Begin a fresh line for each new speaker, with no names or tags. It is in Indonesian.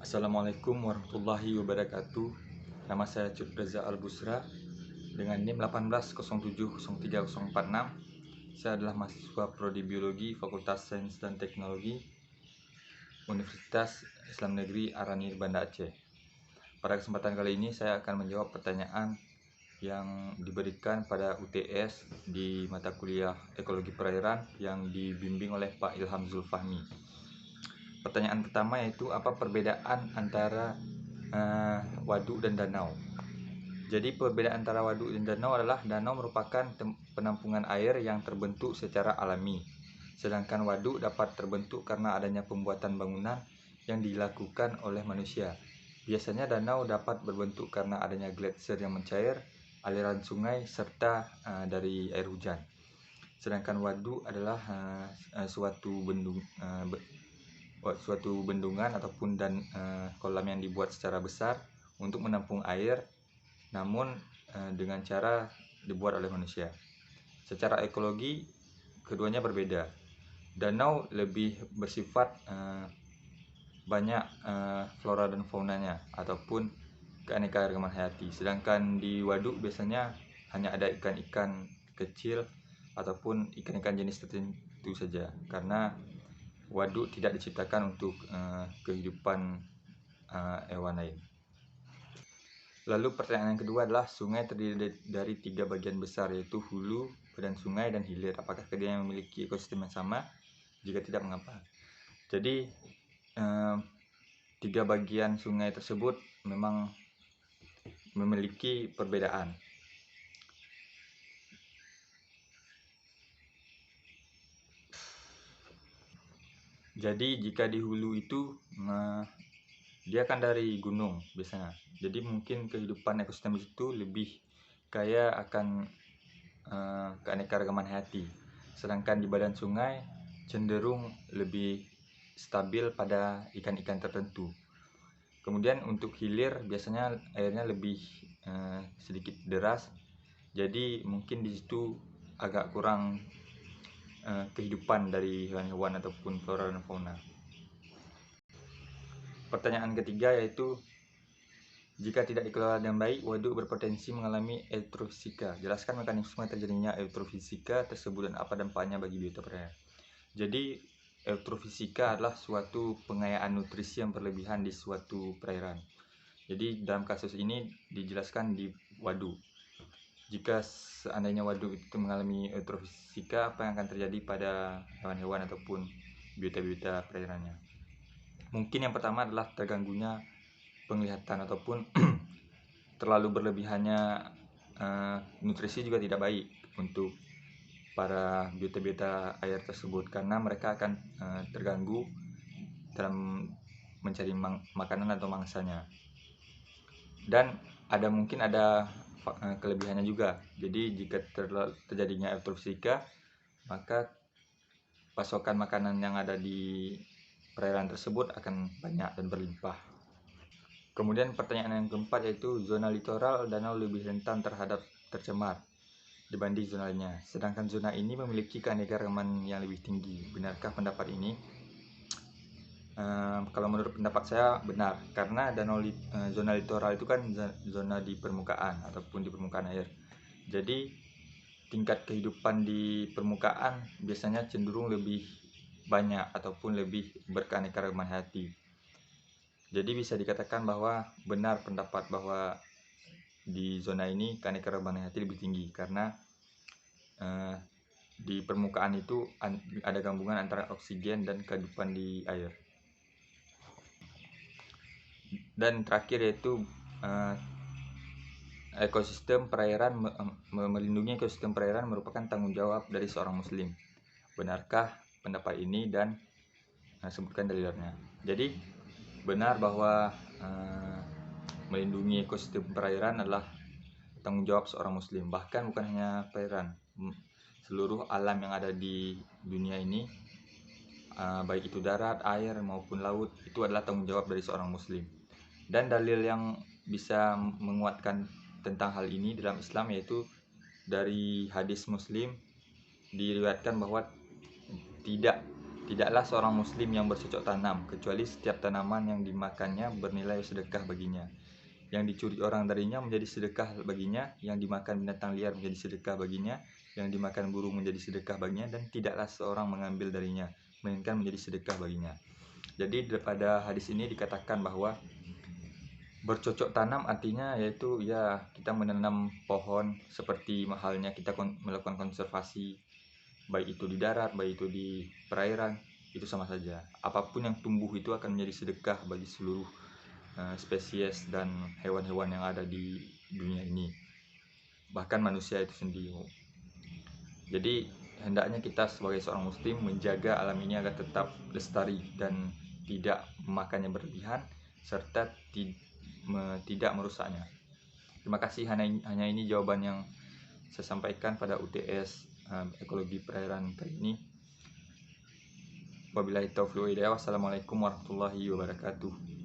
Assalamualaikum warahmatullahi wabarakatuh. Nama saya Cut Reza Al-Busra dengan NIM 180703046. Saya adalah mahasiswa Prodi Biologi Fakultas Sains dan Teknologi Universitas Islam Negeri Aranir, Banda Aceh. Pada kesempatan kali ini saya akan menjawab pertanyaan yang diberikan pada UTS di mata kuliah Ekologi Perairan yang dibimbing oleh Pak Ilham Zulfahmi. Pertanyaan pertama yaitu apa perbedaan antara waduk dan danau. Jadi perbedaan antara waduk dan danau adalah danau merupakan penampungan air yang terbentuk secara alami, sedangkan waduk dapat terbentuk karena adanya pembuatan bangunan yang dilakukan oleh manusia. Biasanya danau dapat berbentuk karena adanya gletser yang mencair, aliran sungai, serta dari air hujan. Sedangkan waduk adalah suatu bendungan ataupun kolam yang dibuat secara besar untuk menampung air, namun dengan cara dibuat oleh manusia. Secara ekologi keduanya berbeda. Danau lebih bersifat banyak flora dan faunanya ataupun keanekaragaman hayati, sedangkan di waduk biasanya hanya ada ikan-ikan kecil ataupun ikan-ikan jenis tertentu saja, karena waduk tidak diciptakan untuk kehidupan hewan lain. Lalu pertanyaan yang kedua adalah sungai terdiri dari 3 bagian besar, yaitu hulu, badan sungai, dan hilir. Apakah keduanya memiliki ekosistem yang sama? Jika tidak, mengapa? Jadi 3 bagian sungai tersebut memang memiliki perbedaan. Jadi jika di hulu itu dia kan dari gunung biasanya. Jadi mungkin kehidupan ekosistem itu lebih kaya akan keanekaragaman hayati. Sedangkan di badan sungai cenderung lebih stabil pada ikan-ikan tertentu. Kemudian untuk hilir biasanya airnya lebih sedikit deras. Jadi mungkin di situ agak kurang kehidupan dari hewan-hewan ataupun flora dan fauna. Pertanyaan ketiga yaitu jika tidak dikelola dengan baik, waduk berpotensi mengalami eutrofisika. Jelaskan mekanisme terjadinya eutrofisika tersebut dan apa dampaknya bagi biota perairan. Jadi eutrofisika adalah suatu pengayaan nutrisi yang berlebihan di suatu perairan. Jadi dalam kasus ini dijelaskan di waduk. Jika seandainya waduk itu mengalami eutrofisika, apa yang akan terjadi pada hewan-hewan ataupun biota-biota perairannya? Mungkin yang pertama adalah terganggunya penglihatan ataupun terlalu berlebihannya nutrisi juga tidak baik untuk para biota-biota air tersebut, karena mereka akan terganggu dalam mencari makanan atau mangsanya. Dan mungkin ada kelebihannya juga. Jadi jika terjadinya eutrofisika, maka pasokan makanan yang ada di perairan tersebut akan banyak dan berlimpah. Kemudian pertanyaan yang keempat yaitu zona litoral danau lebih rentan terhadap tercemar dibanding zona lainnya. Sedangkan zona ini memiliki keanekaragaman yang lebih tinggi. Benarkah pendapat ini? Kalau menurut pendapat saya benar, karena zona litoral itu kan zona di permukaan ataupun di permukaan air. Jadi tingkat kehidupan di permukaan biasanya cenderung lebih banyak ataupun lebih berkeanekaragaman hayati. Jadi bisa dikatakan bahwa benar pendapat bahwa di zona ini keanekaragaman hayati lebih tinggi, karena di permukaan itu ada gabungan antara oksigen dan kehidupan di air. Dan terakhir yaitu melindungi ekosistem perairan merupakan tanggung jawab dari seorang muslim. Benarkah pendapat ini, dan sebutkan dalilnya. Jadi benar bahwa melindungi ekosistem perairan adalah tanggung jawab seorang muslim. Bahkan bukan hanya perairan, seluruh alam yang ada di dunia ini, baik itu darat, air maupun laut, itu adalah tanggung jawab dari seorang muslim. Dan dalil yang bisa menguatkan tentang hal ini dalam Islam yaitu dari hadis Muslim, diriwayatkan bahwa tidak Tidaklah seorang muslim yang bercocok tanam, kecuali setiap tanaman yang dimakannya bernilai sedekah baginya. Yang dicuri orang darinya menjadi sedekah baginya, yang dimakan binatang liar menjadi sedekah baginya, yang dimakan burung menjadi sedekah baginya, dan tidaklah seorang mengambil darinya, melainkan menjadi sedekah baginya. Jadi pada hadis ini dikatakan bahwa bercocok tanam artinya yaitu ya kita menanam pohon seperti mahalnya kita melakukan konservasi, baik itu di darat, baik itu di perairan, itu sama saja. Apapun yang tumbuh itu akan menjadi sedekah bagi seluruh spesies dan hewan-hewan yang ada di dunia ini, bahkan manusia itu sendiri. Jadi hendaknya kita sebagai seorang muslim menjaga alam ini agar tetap lestari dan tidak memakannya berlebihan serta tidak merusaknya. Terima kasih, hanya ini jawaban yang saya sampaikan pada UTS ekologi perairan kali ini. Wabillahi taufiq wal hidayah. Wassalamualaikum warahmatullahi wabarakatuh.